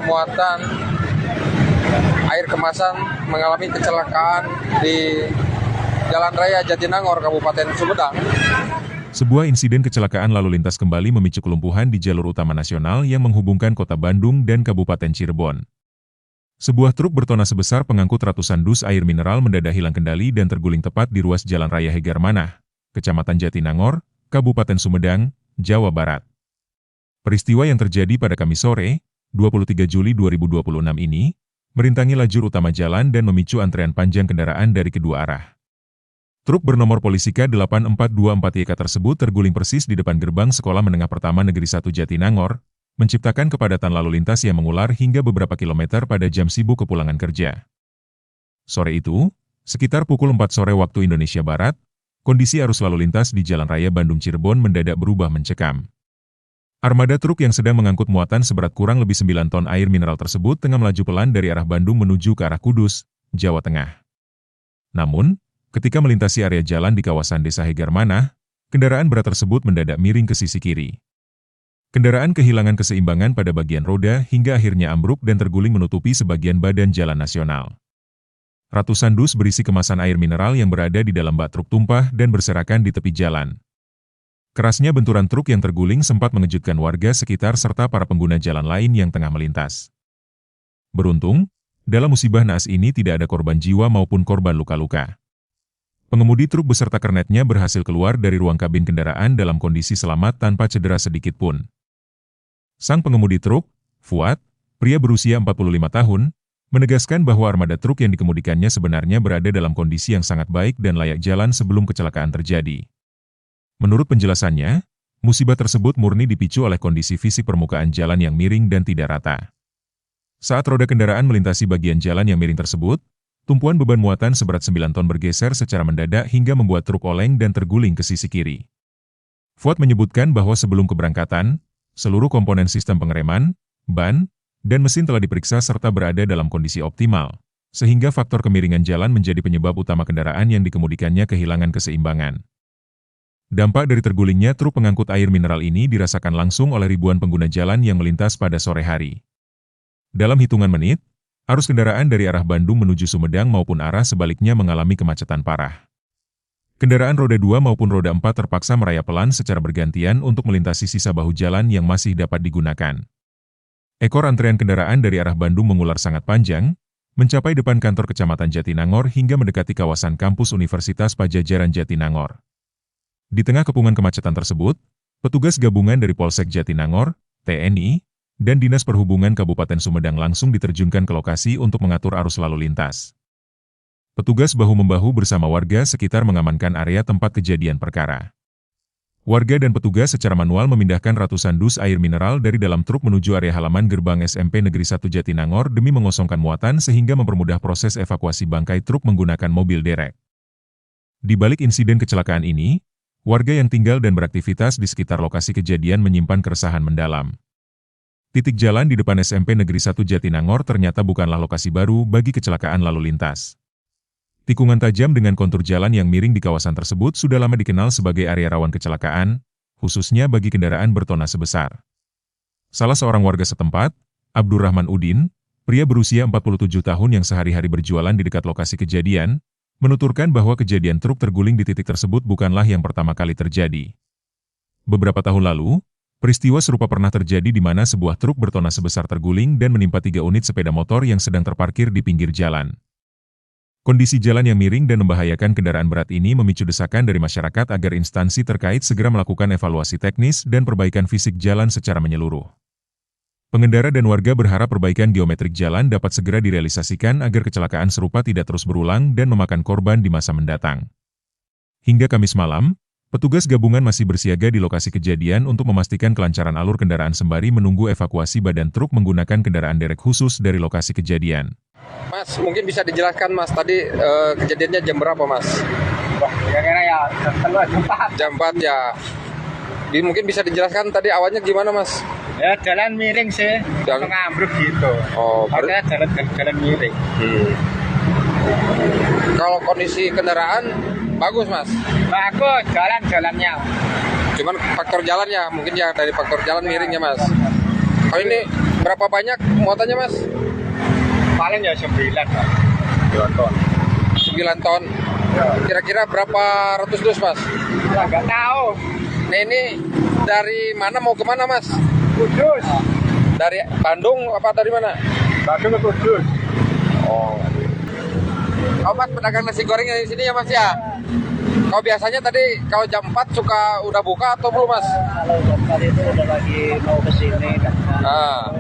bermuatan air kemasan mengalami kecelakaan di Jalan Raya Jatinangor, Kabupaten Sumedang. Sebuah insiden kecelakaan lalu lintas kembali memicu kelumpuhan di jalur utama nasional yang menghubungkan kota Bandung dan Kabupaten Cirebon. Sebuah truk bertona sebesar pengangkut ratusan dus air mineral mendadak hilang kendali dan terguling tepat di ruas Jalan Raya Hegarmanah, Kecamatan Jatinangor, Kabupaten Sumedang, Jawa Barat. Peristiwa yang terjadi pada Kamis sore, 23 Juli 2026 ini, merintangi lajur utama jalan dan memicu antrean panjang kendaraan dari kedua arah. Truk bernomor polisi K8424YK tersebut terguling persis di depan gerbang Sekolah Menengah Pertama Negeri 1 Jatinangor, menciptakan kepadatan lalu lintas yang mengular hingga beberapa kilometer pada jam sibuk kepulangan kerja. Sore itu, sekitar pukul 4 sore waktu Indonesia Barat, kondisi arus lalu lintas di Jalan Raya Bandung-Cirebon mendadak berubah mencekam. Armada truk yang sedang mengangkut muatan seberat kurang lebih 9 ton air mineral tersebut tengah melaju pelan dari arah Bandung menuju ke arah Kudus, Jawa Tengah. Namun, ketika melintasi area jalan di kawasan Desa Hegarmanah, kendaraan berat tersebut mendadak miring ke sisi kiri. Kendaraan kehilangan keseimbangan pada bagian roda hingga akhirnya ambruk dan terguling menutupi sebagian badan jalan nasional. Ratusan dus berisi kemasan air mineral yang berada di dalam bak truk tumpah dan berserakan di tepi jalan. Kerasnya benturan truk yang terguling sempat mengejutkan warga sekitar serta para pengguna jalan lain yang tengah melintas. Beruntung, dalam musibah naas ini tidak ada korban jiwa maupun korban luka-luka. Pengemudi truk beserta kernetnya berhasil keluar dari ruang kabin kendaraan dalam kondisi selamat tanpa cedera sedikit pun. Sang pengemudi truk, Fuad, pria berusia 45 tahun, menegaskan bahwa armada truk yang dikemudikannya sebenarnya berada dalam kondisi yang sangat baik dan layak jalan sebelum kecelakaan terjadi. Menurut penjelasannya, musibah tersebut murni dipicu oleh kondisi fisik permukaan jalan yang miring dan tidak rata. Saat roda kendaraan melintasi bagian jalan yang miring tersebut, tumpuan beban muatan seberat 9 ton bergeser secara mendadak hingga membuat truk oleng dan terguling ke sisi kiri. Fuad menyebutkan bahwa sebelum keberangkatan, seluruh komponen sistem pengereman, ban, dan mesin telah diperiksa serta berada dalam kondisi optimal, sehingga faktor kemiringan jalan menjadi penyebab utama kendaraan yang dikemudikannya kehilangan keseimbangan. Dampak dari tergulingnya truk pengangkut air mineral ini dirasakan langsung oleh ribuan pengguna jalan yang melintas pada sore hari. Dalam hitungan menit, arus kendaraan dari arah Bandung menuju Sumedang maupun arah sebaliknya mengalami kemacetan parah. Kendaraan roda 2 maupun roda 4 terpaksa merayap pelan secara bergantian untuk melintasi sisa bahu jalan yang masih dapat digunakan. Ekor antrean kendaraan dari arah Bandung mengular sangat panjang, mencapai depan kantor Kecamatan Jatinangor hingga mendekati kawasan kampus Universitas Padjadjaran Jatinangor. Di tengah kepungan kemacetan tersebut, petugas gabungan dari Polsek Jatinangor, TNI, dan Dinas Perhubungan Kabupaten Sumedang langsung diterjunkan ke lokasi untuk mengatur arus lalu lintas. Petugas bahu-membahu bersama warga sekitar mengamankan area tempat kejadian perkara. Warga dan petugas secara manual memindahkan ratusan dus air mineral dari dalam truk menuju area halaman gerbang SMP Negeri 1 Jatinangor demi mengosongkan muatan sehingga mempermudah proses evakuasi bangkai truk menggunakan mobil derek. Di balik insiden kecelakaan ini, warga yang tinggal dan beraktivitas di sekitar lokasi kejadian menyimpan keresahan mendalam. Titik jalan di depan SMP Negeri 1 Jatinangor ternyata bukanlah lokasi baru bagi kecelakaan lalu lintas. Tikungan tajam dengan kontur jalan yang miring di kawasan tersebut sudah lama dikenal sebagai area rawan kecelakaan, khususnya bagi kendaraan bertona sebesar. Salah seorang warga setempat, Abdurrahman Udin, pria berusia 47 tahun yang sehari-hari berjualan di dekat lokasi kejadian, menuturkan bahwa kejadian truk terguling di titik tersebut bukanlah yang pertama kali terjadi. Beberapa tahun lalu, peristiwa serupa pernah terjadi di mana sebuah truk bertona sebesar terguling dan menimpa 3 unit sepeda motor yang sedang terparkir di pinggir jalan. Kondisi jalan yang miring dan membahayakan kendaraan berat ini memicu desakan dari masyarakat agar instansi terkait segera melakukan evaluasi teknis dan perbaikan fisik jalan secara menyeluruh. Pengendara dan warga berharap perbaikan geometrik jalan dapat segera direalisasikan agar kecelakaan serupa tidak terus berulang dan memakan korban di masa mendatang. Hingga Kamis malam, petugas gabungan masih bersiaga di lokasi kejadian untuk memastikan kelancaran alur kendaraan sembari menunggu evakuasi badan truk menggunakan kendaraan derek khusus dari lokasi kejadian. Mas, mungkin bisa dijelaskan Mas, tadi kejadiannya jam berapa Mas? Wah, kira-kira ya jam 4. Jam 4 ya. Mungkin bisa dijelaskan tadi awalnya gimana Mas? Ya jalan miring sih, Jalan- ngambruk gitu. Oh, Makanya jalan miring. Kalau kondisi kendaraan bagus Mas. Bagus jalannya. Cuman faktor jalannya, mungkin ya dari faktor jalan miringnya Mas. Oh ini Berapa banyak muatannya mas? Paling ya 9 Pak. 2 ton. 9 ton. Kira-kira berapa ratus dus mas? Ya, nggak tahu. Nah ini dari mana mau kemana mas? Kudus. Dari Bandung apa dari mana? Bandung ke Kudus. Oh. Oh mas, pedagang nasi goreng di sini ya mas ya? Kalau biasanya tadi kalau jam 4 suka udah buka atau belum mas? Kalau kali itu udah lagi mau ke sini kan.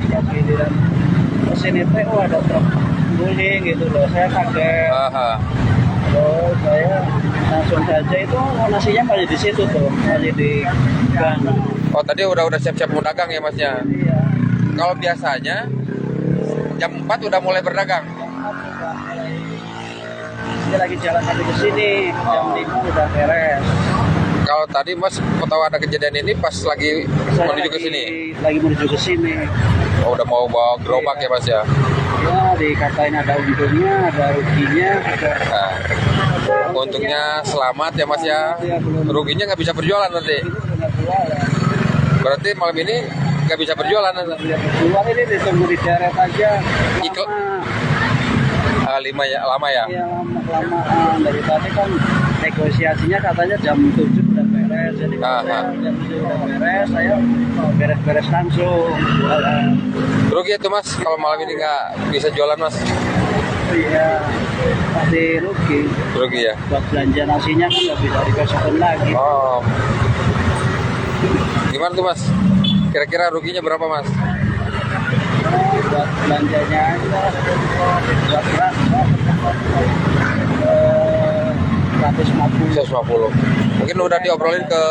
Kesini dan kesini teh ada truk guling gitu loh. Saya kaget. Terus saya langsung saja itu nasinya masih di situ tuh, masih di gang. Oh tadi udah siap-siap mau dagang ya masnya? Iya. Kalau biasanya jam 4 udah mulai berdagang? Dia lagi jalan sampai ke sini, jam 5 udah beres. Kalau tadi mas mau tahu ada kejadian ini pas lagi Saya menuju ke sini? Lagi menuju ke sini. Oh, udah mau bawa gerobak ya mas ya? Ya, dikatain ada untungnya, ada ruginya. Nah, untungnya selamat ya mas ya? Ruginya nggak bisa berjualan nanti? Itu udah keluar ya. Berarti malam ini nggak bisa berjualan nanti? Keluar ini ditunggu di deret aja. Ikut. Lama. 5 ya, lama ya? Iya, lama-lamaan. Dari tadi kan negosiasinya katanya jam 7 udah beres. Jadi kalau saya jam 7 udah beres, saya beres-beres langsung jualan. Rugi itu mas kalau malam ini nggak bisa jualan mas? Iya, pasti rugi. Rugi ya? Buat belanja nasinya kan nggak bisa dikasihkan lagi. Oh. Gimana tuh mas? Kira-kira ruginya berapa mas? Buat belanjanya aja, buat beras 150. 150. Mungkin udah diobrolin ke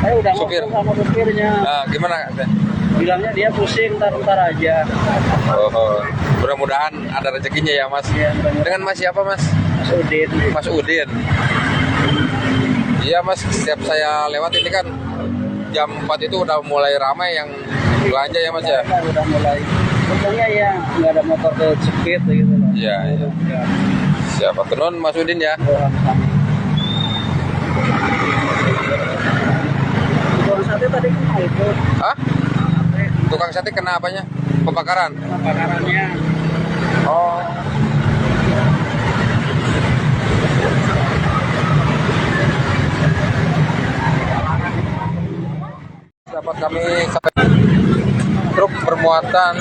Saya udah supir. ngobrol sama supirnya. gimana? Bilangnya dia pusing, ntar aja. Oh, mudah-mudahan ada rezekinya ya mas. Ya, Dengan mas siapa mas? Mas Udin. Mas Udin. Iya mas, setiap saya lewat ini kan jam 4 itu udah mulai ramai yang belanja ya mas ya? Kan udah mulai. Untungnya ya nggak ada motor ke speed gitu loh. Iya, iya. Ya. Siapa? Tenun Mas Udin ya? Tukang sate tadi kan itu. Hah? Tukang sate kena apanya? Pembakaran? Pembakarannya. Oh. Dapat kami truk bermuatan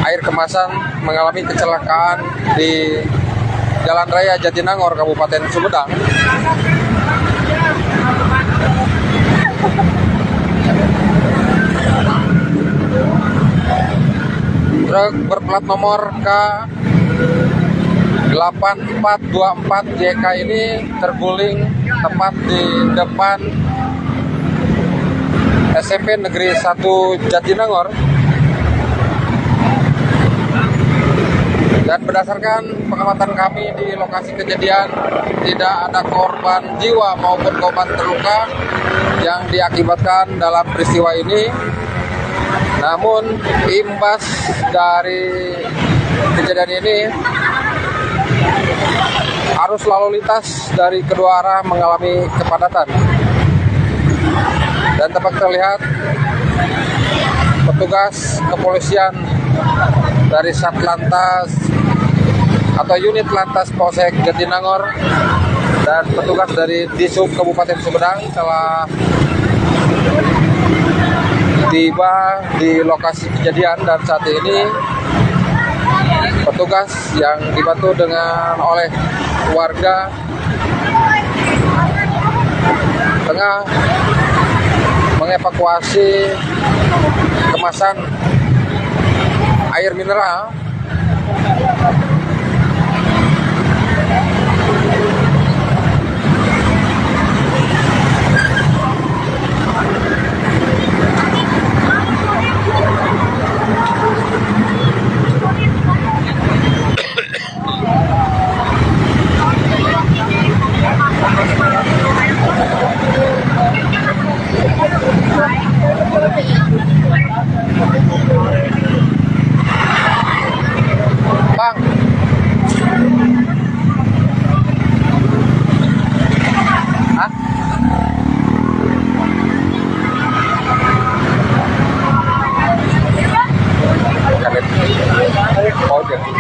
air kemasan mengalami kecelakaan di Jalan Raya Jatinangor, Kabupaten Sumedang. Truk berplat nomor K8424JK ini terguling tepat di depan SMP Negeri 1 Jatinangor. Dan berdasarkan pengamatan kami di lokasi kejadian, tidak ada korban jiwa maupun korban terluka yang diakibatkan dalam peristiwa ini. Namun imbas dari kejadian ini, arus lalu lintas dari kedua arah mengalami kepadatan. Dan dapat terlihat petugas kepolisian dari Satlantas atau unit Lantas Polsek Jatinangor dan petugas dari Disub Kabupaten Sumedang telah tiba di lokasi kejadian, dan saat ini petugas yang dibantu oleh warga tengah mengevakuasi kemasan air mineral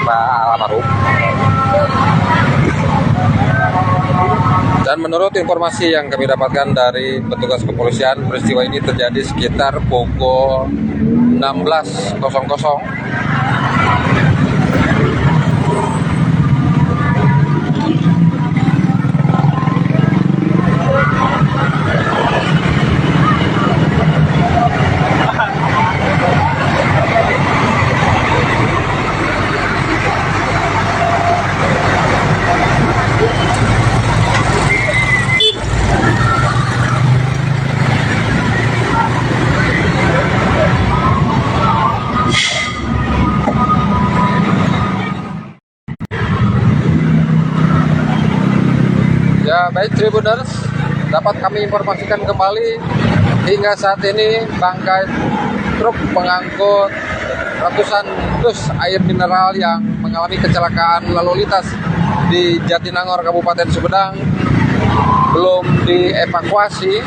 Pak almarhum. Dan menurut informasi yang kami dapatkan dari petugas kepolisian, peristiwa ini terjadi sekitar pukul 16.00. Ya, baik Tribuners, dapat kami informasikan kembali hingga saat ini bangkai truk pengangkut ratusan dus air mineral yang mengalami kecelakaan lalu lintas di Jatinangor, Kabupaten Sumedang belum dievakuasi.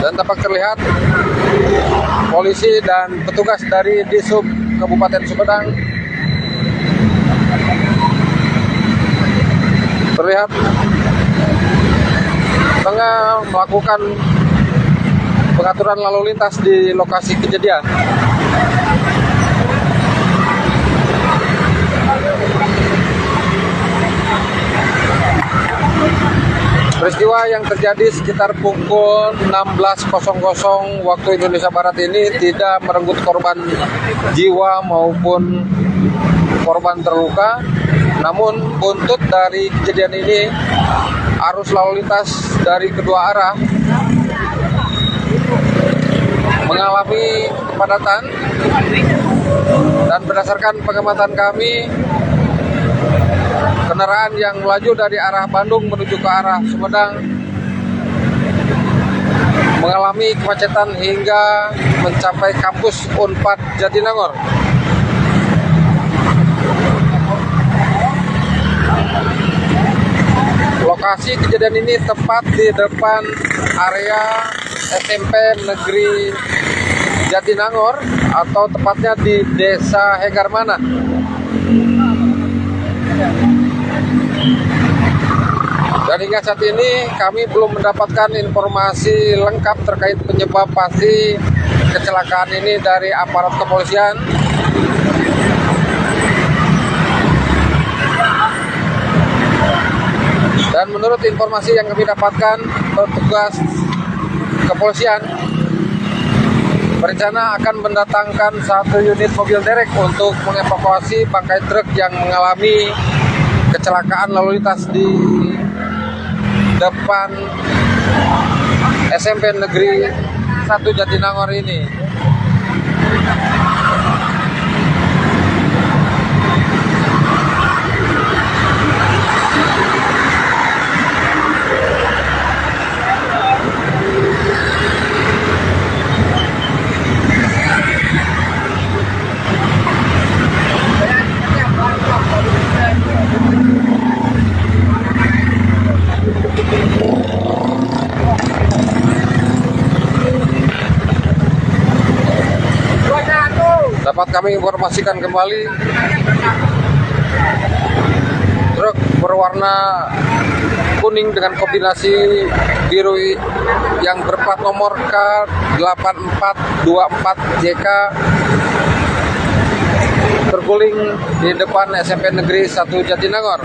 Dan dapat terlihat polisi dan petugas dari Disub Kabupaten Sumedang terlihat tengah melakukan pengaturan lalu lintas di lokasi kejadian. Peristiwa yang terjadi sekitar pukul 16.00 waktu Indonesia Barat ini tidak merenggut korban jiwa maupun korban terluka. Namun buntut dari kejadian ini, arus lalu lintas dari kedua arah mengalami kepadatan, dan berdasarkan pengamatan kami, kendaraan yang melaju dari arah Bandung menuju ke arah Sumedang mengalami kemacetan hingga mencapai kampus Unpad Jatinangor. Lokasi kejadian ini tepat di depan area SMP Negeri Jatinangor, atau tepatnya di Desa Hegarmana. Dan hingga saat ini kami belum mendapatkan informasi lengkap terkait penyebab pasti kecelakaan ini dari aparat kepolisian. Dan menurut informasi yang kami dapatkan, petugas kepolisian berencana akan mendatangkan 1 unit mobil derek untuk mengevakuasi bangkai truk yang mengalami kecelakaan lalu lintas di depan SMP Negeri 1 Jatinangor ini. Dapat kami informasikan kembali, truk berwarna kuning dengan kombinasi biru yang berplat nomor K8424JK terguling di depan SMP Negeri 1 Jatinangor.